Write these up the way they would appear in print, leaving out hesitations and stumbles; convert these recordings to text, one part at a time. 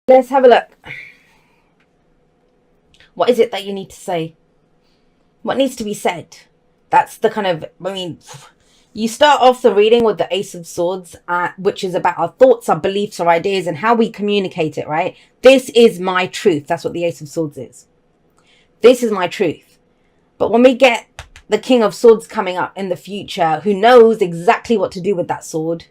Let's have a look. What is it that you need to say? What needs to be said? That's the kind of, you start off the reading with the Ace of Swords, which is about our thoughts, our beliefs, our ideas, and how we communicate it, right? This is my truth. That's what the Ace of Swords is. This is my truth. But when we get the King of Swords coming up in the future, who knows exactly what to do with that sword,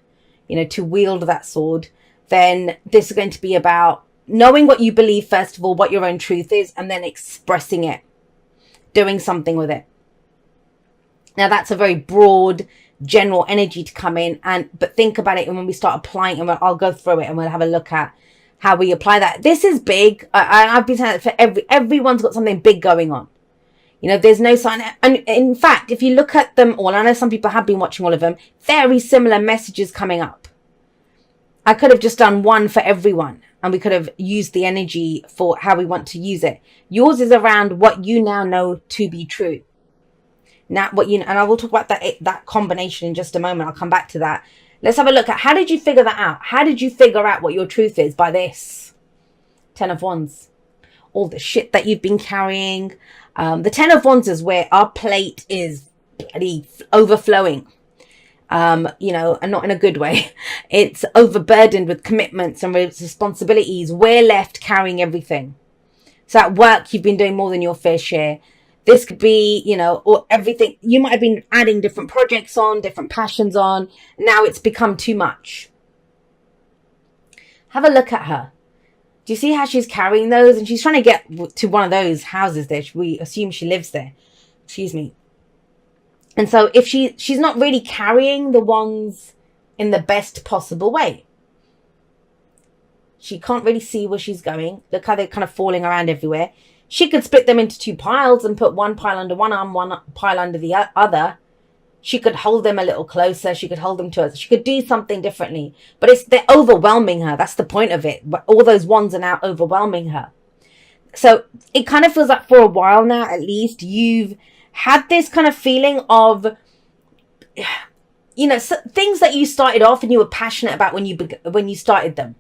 to wield that sword, then this is going to be about knowing what you believe, first of all, what your own truth is, and then expressing it, doing something with it. Now, that's a very broad, general energy to come in, but think about it, and when we start applying, and I'll go through it, and we'll have a look at how we apply that. This is big. I've been saying it for everyone's got something big going on. There's no sign. And in fact, if you look at them all, I know some people have been watching all of them, very similar messages coming up. I could have just done one for everyone, and we could have used the energy for how we want to use it. Yours is around what you now know to be true. Now, and I will talk about that combination in just a moment. I'll come back to that. Let's have a look at, how did you figure that out? How did you figure out what your truth is by this? 10 of Wands. All the shit that you've been carrying. The 10 of Wands is where our plate is bloody overflowing. And not in a good way. It's overburdened with commitments and responsibilities. We're left carrying everything. So at work, you've been doing more than your fair share. This could be, or everything. You might have been adding different projects on, different passions on. Now it's become too much. Have a look at her. Do you see how she's carrying those? And she's trying to get to one of those houses there. We assume she lives there. Excuse me. And so if she's not really carrying the wands in the best possible way. She can't really see where she's going. Look how they're kind of falling around everywhere. She could split them into two piles and put one pile under one arm, one pile under the other. She could hold them a little closer. She could hold them to her. She could do something differently. But they're overwhelming her. That's the point of it. But all those wands are now overwhelming her. So it kind of feels like for a while now, at least, you've had this kind of feeling of, things that you started off and you were passionate about when you started them.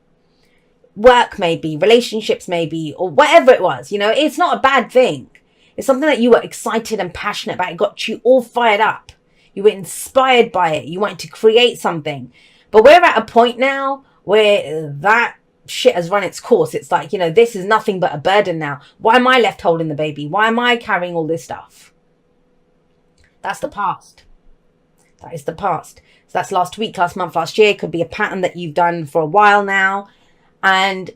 Work maybe, relationships maybe, or whatever it was. It's not a bad thing. It's something that you were excited and passionate about. It got you all fired up. You were inspired by it. You wanted to create something. But we're at a point now where that shit has run its course. It's like, this is nothing but a burden now. Why am I left holding the baby? Why am I carrying all this stuff? That's the past. That is the past. So that's last week, last month, last year. It could be a pattern that you've done for a while now. And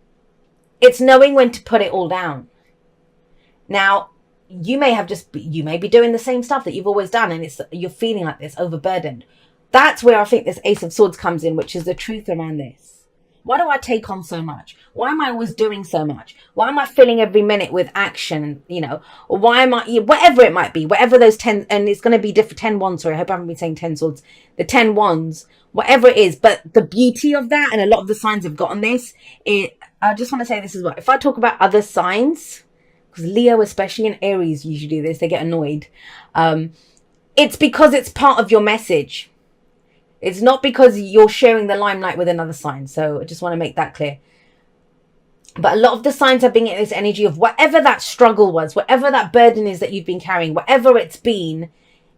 it's knowing when to put it all down. Now, you may be doing the same stuff that you've always done, and you're feeling like this, overburdened. That's where I think this Ace of Swords comes in, which is the truth around this. Why do I take on so much? Why am I always doing so much? Why am I filling every minute with action, or why am I, whatever it might be, whatever those 10, and it's going to be different, 10 wands, sorry, I hope I haven't been saying 10 swords, the 10 wands, whatever it is. But the beauty of that, and a lot of the signs have gotten this, I just want to say this as well. If I talk about other signs, because Leo, especially, and Aries usually do this, they get annoyed. It's because it's part of your message. It's not because you're sharing the limelight with another sign. So I just want to make that clear. But a lot of the signs have been getting this energy of whatever that struggle was, whatever that burden is that you've been carrying, whatever it's been,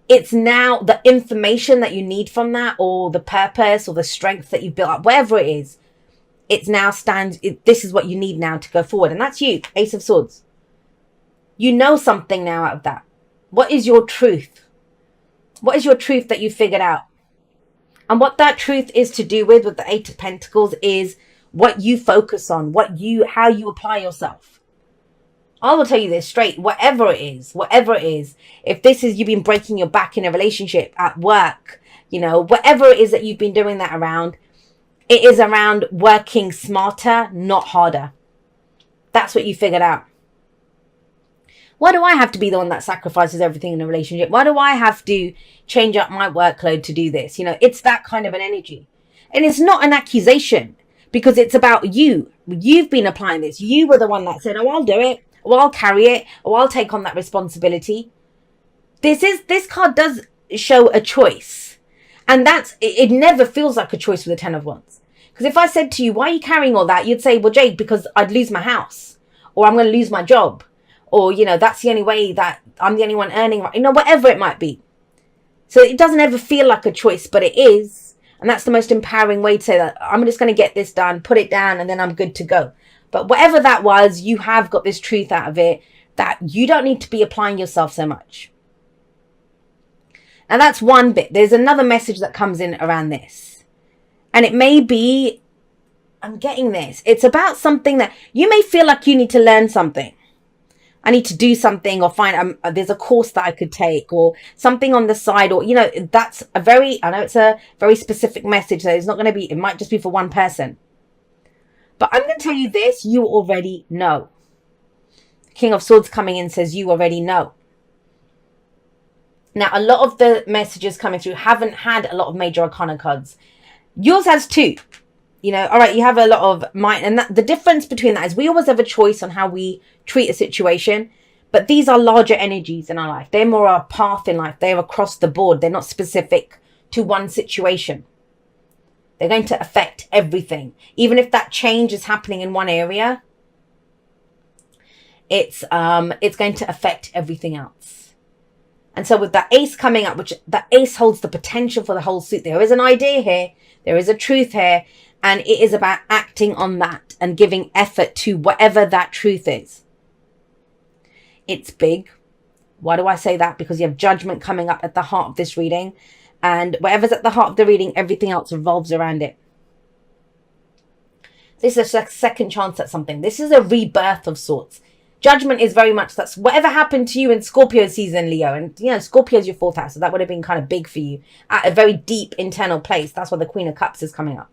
it's now the information that you need from that, or the purpose or the strength that you've built up, whatever it is, it's now this is what you need now to go forward. And that's you, Ace of Swords. You know something now out of that. What is your truth? What is your truth that you figured out? And what that truth is to do with the 8 of Pentacles is what you focus on, how you apply yourself. I will tell you this straight, whatever it is, if this is you've been breaking your back in a relationship, at work, whatever it is that you've been doing that around, it is around working smarter, not harder. That's what you figured out. Why do I have to be the one that sacrifices everything in a relationship? Why do I have to change up my workload to do this? It's that kind of an energy. And it's not an accusation, because it's about you. You've been applying this. You were the one that said, oh, I'll do it. Or I'll carry it. Or I'll take on that responsibility. This card does show a choice. And it never feels like a choice with the 10 of Wands. Because if I said to you, why are you carrying all that? You'd say, well, Jade, because I'd lose my house, or I'm going to lose my job, or, you know, that's the only way that I'm the only one earning, you know, whatever it might be. So it doesn't ever feel like a choice, but it is. And that's the most empowering way to say that I'm just going to get this done, put it down, and then I'm good to go. But whatever that was, you have got this truth out of it that you don't need to be applying yourself so much. And that's one bit. There's another message that comes in around this. And it may be, I'm getting this. It's about something that you may feel like you need to learn something. I need to do something, or find, there's a course that I could take, or something on the side, or, you know, that's a very, I know it's a very specific message. So it's not going to be, it might just be for one person. But I'm going to tell you this, you already know. King of Swords coming in says you already know. Now, a lot of the messages coming through haven't had a lot of major arcana cards. Yours has 2. You know, all right, you have a lot of mind. And the difference between that is we always have a choice on how we treat a situation. But these are larger energies in our life. They're more our path in life. They're across the board. They're not specific to one situation. They're going to affect everything. Even if that change is happening in one area, it's going to affect everything else. And so with that ace coming up, which that ace holds the potential for the whole suit. There is an idea here. There is a truth here. And it is about acting on that and giving effort to whatever that truth is. It's big. Why do I say that? Because you have judgment coming up at the heart of this reading. And whatever's at the heart of the reading, everything else revolves around it. This is a second chance at something. This is a rebirth of sorts. Judgment is very much that's whatever happened to you in Scorpio season, Leo. And, you know, Scorpio is your 4th house. So that would have been kind of big for you at a very deep internal place. That's why the Queen of Cups is coming up.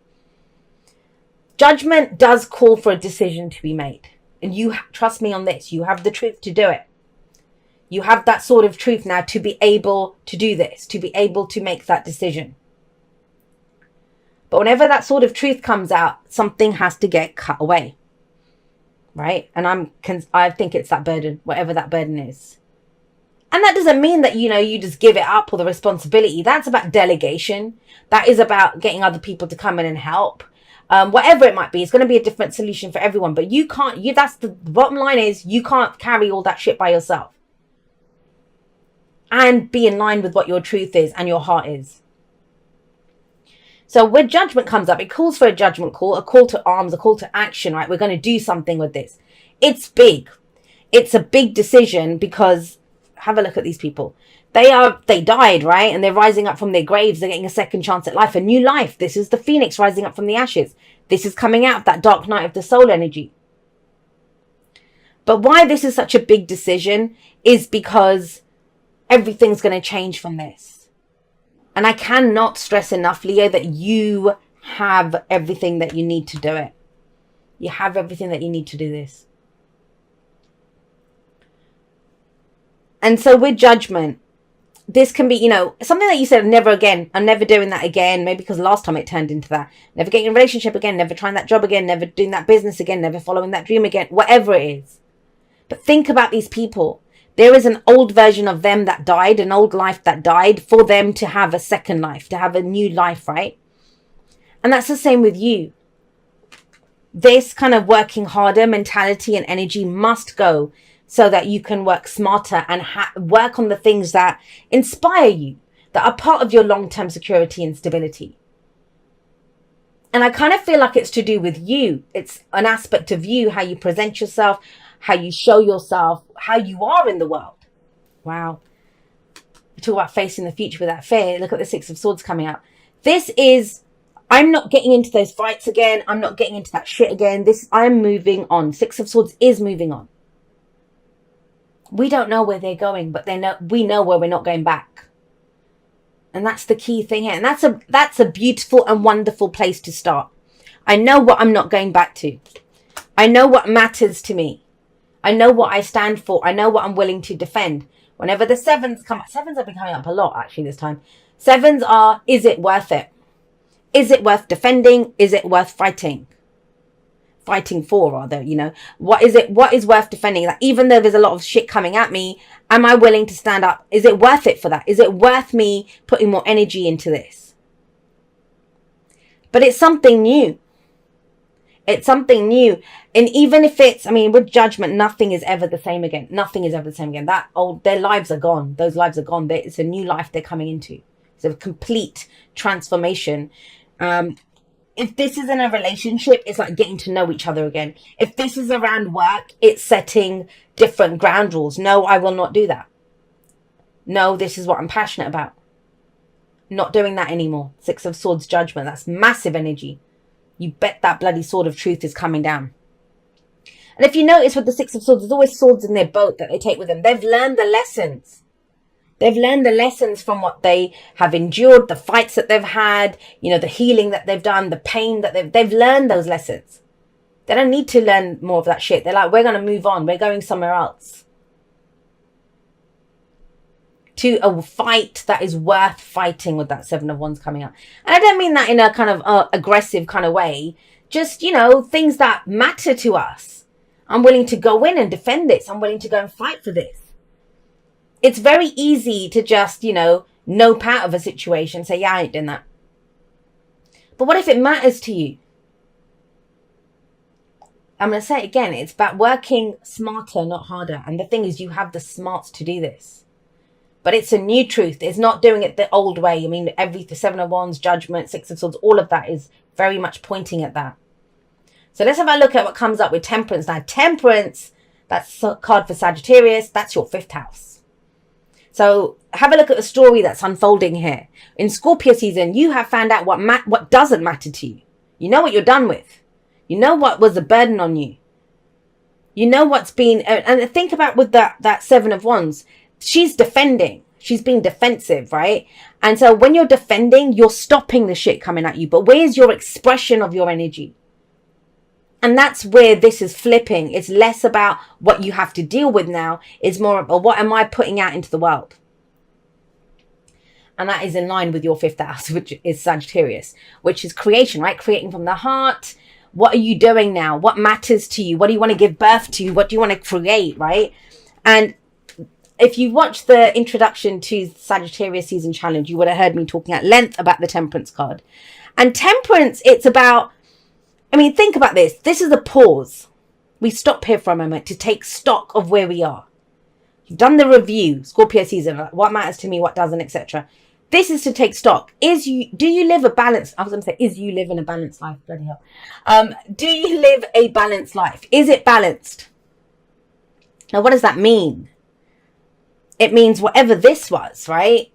Judgment does call for a decision to be made. And you trust me on this. You have the truth to do it. You have that sort of truth now to be able to do this, to be able to make that decision. But whenever that sort of truth comes out, something has to get cut away. Right? And I think it's that burden, whatever that burden is. And that doesn't mean that, you know, you just give it up or the responsibility. That's about delegation. That is about getting other people to come in and help. Whatever it might be, it's going to be a different solution for everyone. But you can't, that's the bottom line is you can't carry all that shit by yourself. And be in line with what your truth is and your heart is. So when judgment comes up, it calls for a judgment call, a call to arms, a call to action, right? We're going to do something with this. It's big. It's a big decision because have a look at these people. They died, right? And they're rising up from their graves. They're getting a second chance at life, a new life. This is the phoenix rising up from the ashes. This is coming out of that dark night of the soul energy. But why this is such a big decision is because everything's going to change from this. And I cannot stress enough, Leo, that you have everything that you need to do it. You have everything that you need to do this. And so with judgment, this can be, you know, something that you said, never again. I'm never doing that again. Maybe because last time it turned into that. Never getting a relationship again. Never trying that job again. Never doing that business again. Never following that dream again. Whatever it is. But think about these people. There is an old version of them that died, an old life that died for them to have a second life, to have a new life, right? And that's the same with you. This kind of working harder mentality and energy must go so that you can work smarter and work on the things that inspire you, that are part of your long-term security and stability. And I kind of feel like it's to do with you. It's an aspect of you, how you present yourself, how you show yourself, how you are in the world. Wow. You talk about facing the future without fear. Look at the 6 of Swords coming out. This is, I'm not getting into those fights again. I'm not getting into that shit again. I'm moving on. 6 of Swords is moving on. We don't know where they're going, but we know where we're not going back. And that's the key thing here. And that's a beautiful and wonderful place to start. I know what I'm not going back to. I know what matters to me. I know what I stand for. I know what I'm willing to defend. Whenever the 7s come up, 7s have been coming up a lot actually this time. 7s are, is it worth it? Is it worth defending? Is it worth fighting? Fighting for, rather, you know. What is worth defending? Like, even though there's a lot of shit coming at me, am I willing to stand up? Is it worth it for that? Is it worth me putting more energy into this? But it's something new. It's something new. And even if it's, I mean, with Judgment, nothing is ever the same again. Nothing is ever the same again. Their lives are gone. Those lives are gone. It's a new life they're coming into. It's a complete transformation. If this is in a relationship, it's like getting to know each other again. If this is around work, it's setting different ground rules. No, I will not do that. No, this is what I'm passionate about. Not doing that anymore. Six of Swords, Judgment. That's massive energy. You bet that bloody sword of truth is coming down. And if you notice with the Six of Swords, there's always swords in their boat that they take with them. They've learned the lessons. They've learned the lessons from what they have endured, the fights that they've had, the healing that they've done, the pain that they've learned those lessons. They don't need to learn more of that shit. They're like, we're going to move on. We're going somewhere else. To a fight that is worth fighting with that Seven of Wands coming up. And I don't mean that in a kind of aggressive kind of way. Just, things that matter to us. I'm willing to go in and defend this. I'm willing to go and fight for this. It's very easy to just, nope out of a situation, say, yeah, I ain't doing that. But what if it matters to you? I'm going to say it again. It's about working smarter, not harder. And the thing is, you have the smarts to do this. But it's a new truth. It's not doing it the old way. I mean, the Seven of Wands, Judgment, Six of Swords, all of that is very much pointing at that. So let's have a look at what comes up with Temperance. Now, Temperance, that's a card for Sagittarius. That's your 5th house. So have a look at the story that's unfolding here. In Scorpio season, you have found out what doesn't matter to you. You know what you're done with. You know what was a burden on you. You know what's been... And think about with that Seven of Wands. She's defending. She's being defensive, right? And so when you're defending, you're stopping the shit coming at you. But where's your expression of your energy? And that's where this is flipping. It's less about what you have to deal with now. It's more about what am I putting out into the world? And that is in line with your 5th house, which is Sagittarius, which is creation, right? Creating from the heart. What are you doing now? What matters to you? What do you want to give birth to? What do you want to create, right? And if you watch the introduction to Sagittarius Season Challenge, you would have heard me talking at length about the Temperance card. And Temperance, it's about... I mean, think about this. This is a pause. We stop here for a moment to take stock of where we are. You've done the review, Scorpio season, what matters to me, what doesn't, etc. This is to take stock. Do you live a balanced, I was going to say, you live in a balanced life? Bloody hell. Do you live a balanced life? Is it balanced? Now, what does that mean? It means whatever this was, right?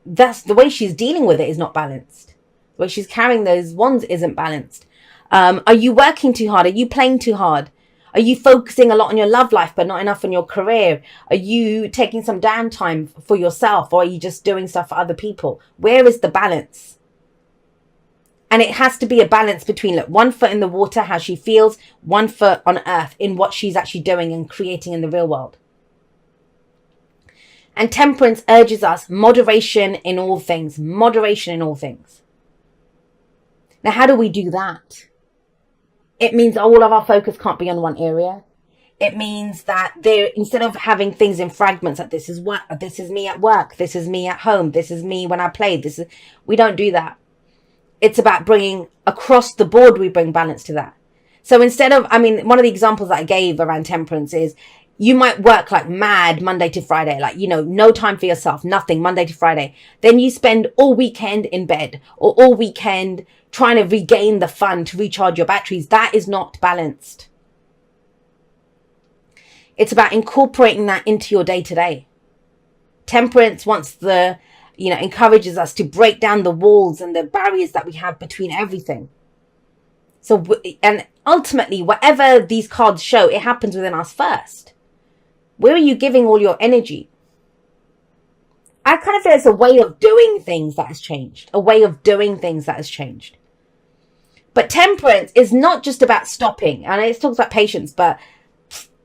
That's the way she's dealing with it is not balanced. The way she's carrying those wands isn't balanced. Are you working too hard? Are you playing too hard? Are you focusing a lot on your love life, but not enough on your career? Are you taking some downtime for yourself, or are you just doing stuff for other people? Where is the balance? And it has to be a balance between, look, 1 foot in the water, how she feels, 1 foot on earth in what she's actually doing and creating in the real world. And Temperance urges us moderation in all things. Moderation in all things. Now, how do we do that? It means all of our focus can't be on one area. It means that instead of having things in fragments, like this is me at work, this is me at home, this is me when I play, we don't do that. It's about bringing across the board, we bring balance to that. So instead of, one of the examples that I gave around Temperance is you might work like mad Monday to Friday, like, no time for yourself, nothing Monday to Friday. Then you spend all weekend in bed or all weekend trying to regain the fun to recharge your batteries. That is not balanced. It's about incorporating that into your day to day. Temperance wants encourages us to break down the walls and the barriers that we have between everything. So, and ultimately, whatever these cards show, it happens within us first. Where are you giving all your energy? I kind of feel it's a way of doing things that has changed. A way of doing things that has changed. But Temperance is not just about stopping. And it talks about patience, but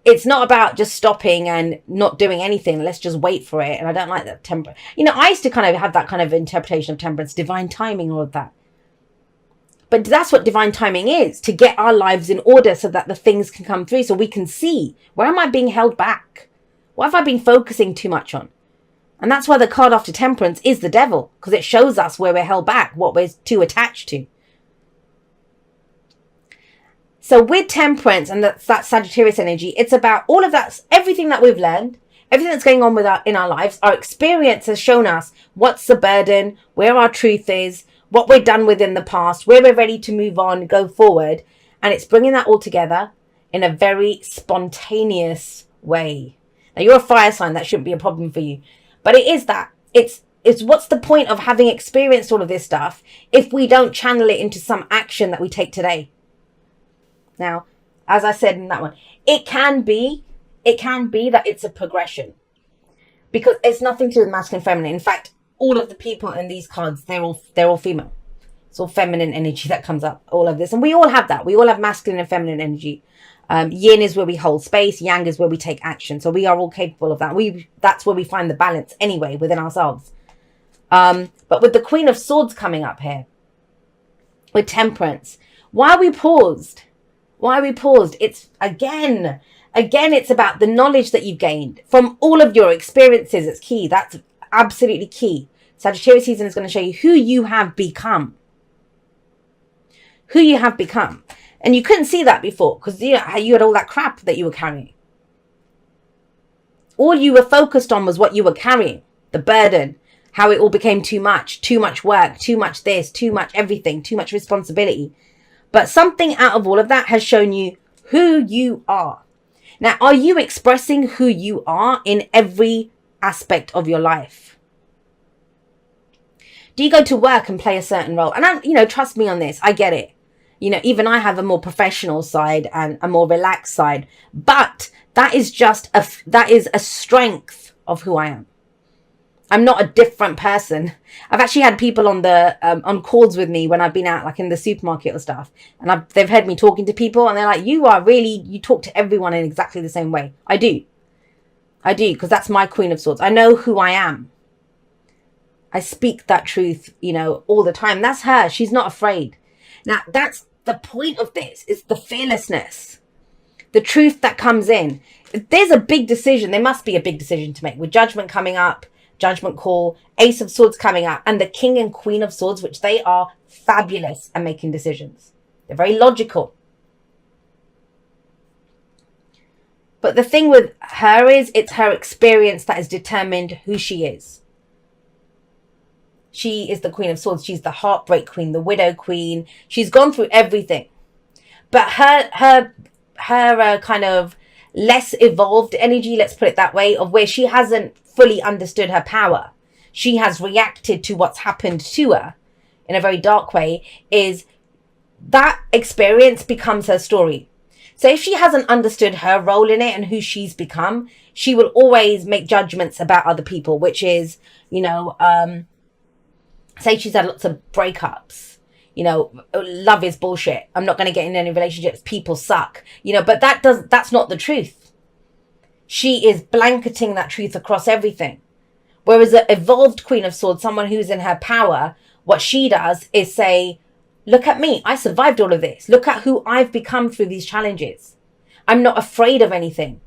it's not about just stopping and not doing anything. Let's just wait for it. And I don't like that Temperance. I used to kind of have that kind of interpretation of Temperance, divine timing, all of that. But that's what divine timing is, to get our lives in order so that the things can come through, so we can see, where am I being held back? What have I been focusing too much on? And that's why the card after Temperance is the Devil, because it shows us where we're held back, what we're too attached to. So with Temperance, and that's that Sagittarius energy, it's about all of that, everything that we've learned, everything that's going on with in our lives. Our experience has shown us what's the burden, where our truth is, what we're done with in the past, where we're ready to move on, go forward. And it's bringing that all together in a very spontaneous way. Now, you're a fire sign. That shouldn't be a problem for you. But it is that. It's what's the point of having experienced all of this stuff if we don't channel it into some action that we take today? Now, as I said in that one, it can be that it's a progression, because it's nothing to do with masculine, feminine. In fact, all of the people in these cards, they're all female. It's all feminine energy that comes up, all of this. And we all have that. We all have masculine and feminine energy. Yin is where we hold space. Yang is where we take action. So we are all capable of that. That's where we find the balance anyway within ourselves. But with the Queen of Swords coming up here, with Temperance, why are we paused? It's again, it's about the knowledge that you've gained from all of your experiences. It's key. That's absolutely key. Sagittarius season is going to show you who you have become. And you couldn't see that before because you had all that crap that you were carrying. All you were focused on was what you were carrying, the burden, how it all became too much work, too much this, too much everything, too much responsibility. But something out of all of that has shown you who you are. Now, are you expressing who you are in every aspect of your life? Do you go to work and play a certain role? And trust me on this, I get it. Even I have a more professional side and a more relaxed side, but that is a strength of who I am. I'm not a different person. I've actually had people on calls with me when I've been out, like in the supermarket or stuff, and they've heard me talking to people, and they're like, you talk to everyone in exactly the same way. I do, because that's my Queen of Swords. I know who I am. I speak that truth, all the time. That's her. She's not afraid. Now, that's the point of this, is the fearlessness, the truth that comes in. If there's a big decision, there must be a big decision to make, with Judgment coming up, Judgment call, Ace of Swords coming up, and the King and Queen of Swords, which they are fabulous at making decisions. They're very logical. But the thing with her is, it's her experience that has determined who she is. She is the Queen of Swords. She's the heartbreak queen, the widow queen. She's gone through everything. But her kind of less evolved energy, let's put it that way, of where she hasn't fully understood her power, she has reacted to what's happened to her in a very dark way, is that experience becomes her story. So if she hasn't understood her role in it and who she's become, she will always make judgments about other people, which is, say she's had lots of breakups, love is bullshit, I'm not going to get in any relationships, people suck, but that's not the truth. She is blanketing that truth across everything. Whereas an evolved Queen of Swords, someone who's in her power, what she does is say, look at me, I survived all of this. Look at who I've become through these challenges. I'm not afraid of anything.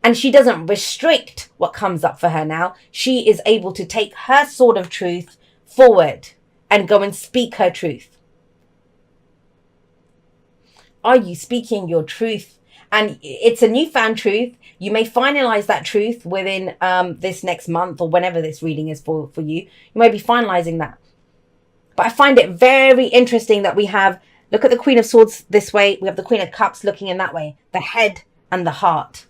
And she doesn't restrict what comes up for her now. She is able to take her sword of truth forward and go and speak her truth. Are you speaking your truth? And it's a newfound truth. You may finalize that truth within this next month, or whenever this reading is for you. You may be finalizing that. But I find it very interesting that we have, look at the Queen of Swords this way. We have the Queen of Cups looking in that way. The head and the heart.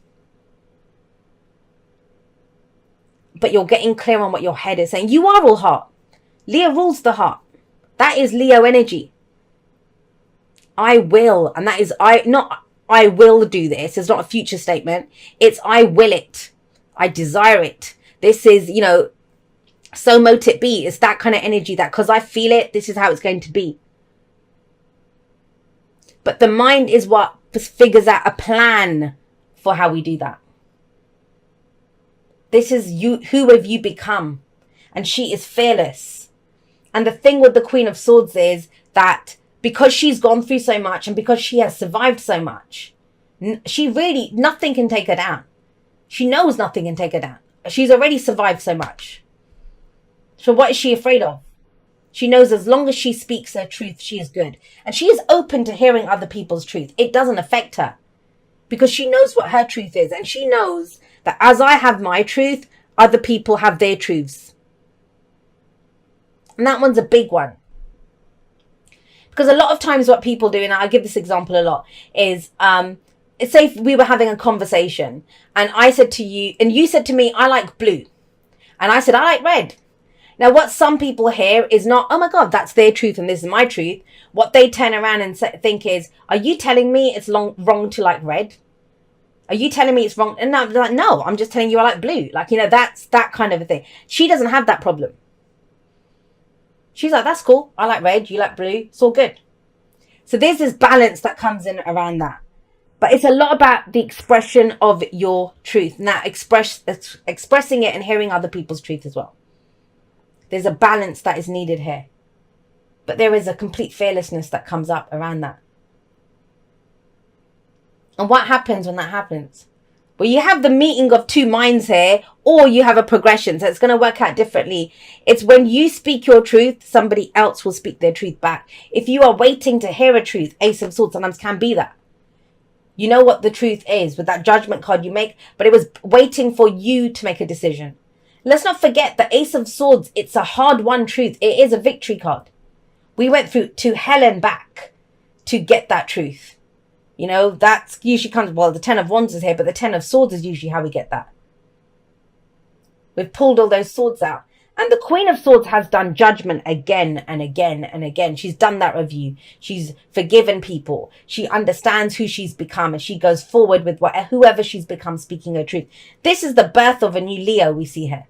But you're getting clear on what your head is saying. You are all heart. Leo rules the heart. That is Leo energy. I will. And that is I will do this. It's not a future statement. It's I will it. I desire it. This is, so mote it be. It's that kind of energy that because I feel it, this is how it's going to be. But the mind is what figures out a plan for how we do that. This is you. Who have you become? And she is fearless. And the thing with the Queen of Swords is that because she's gone through so much and because she has survived so much, nothing can take her down. She knows nothing can take her down. She's already survived so much. So what is she afraid of? She knows as long as she speaks her truth, she is good. And she is open to hearing other people's truth. It doesn't affect her because she knows what her truth is. And she knows that as I have my truth, other people have their truths. And that one's a big one. Because a lot of times what people do, and I give this example a lot, is say if we were having a conversation and I said to you, and you said to me, I like blue. And I said, I like red. Now, what some people hear is not, oh my God, that's their truth and this is my truth. What they turn around and think is, are you telling me it's wrong to like red? Are you telling me it's wrong? And I'm like, no, I'm just telling you I like blue. Like, you know, that's that kind of a thing. She doesn't have that problem. She's like, that's cool. I like red. You like blue. It's all good. So there's this balance that comes in around that. But it's a lot about the expression of your truth. Now, expressing it and hearing other people's truth as well. There's a balance that is needed here. But there is a complete fearlessness that comes up around that. And what happens when that happens? Well, you have the meeting of two minds here, or you have a progression. So it's going to work out differently. It's when you speak your truth, somebody else will speak their truth back. If you are waiting to hear a truth, Ace of Swords sometimes can be that. You know what the truth is with that judgment card you make, but it was waiting for you to make a decision. Let's not forget the Ace of Swords. It's a hard-won truth. It is a victory card. We went through to hell and back to get that truth. You know, that's usually comes, well, the 10 of Wands is here, but the 10 of Swords is usually how we get that. We've pulled all those swords out. And the Queen of Swords has done judgment again and again and again. She's done that review. She's forgiven people. She understands who she's become and she goes forward with whoever she's become, speaking her truth. This is the birth of a new Leo we see here.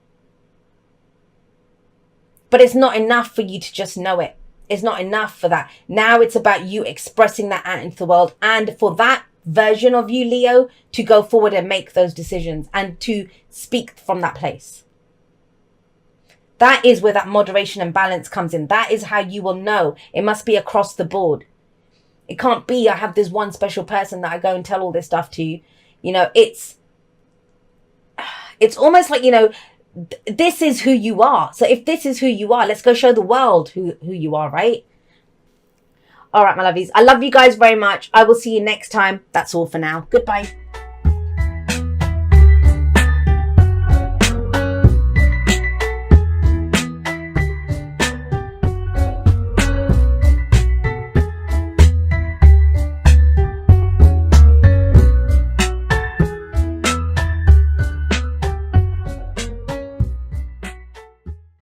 But it's not enough for you to just know it. It's not enough for that. Now it's about you expressing that out into the world, and for that version of you, Leo, to go forward and make those decisions and to speak from that place. That is where that moderation and balance comes in. That is how you will know. It must be across the board. It can't be, I have this one special person that I go and tell all this stuff to. You know, it's almost like, you know, this is who you are. So if this is who you are, let's go show the world who you are, right? All right, my lovies. I love you guys very much. I will see you next time. That's all for now. Goodbye.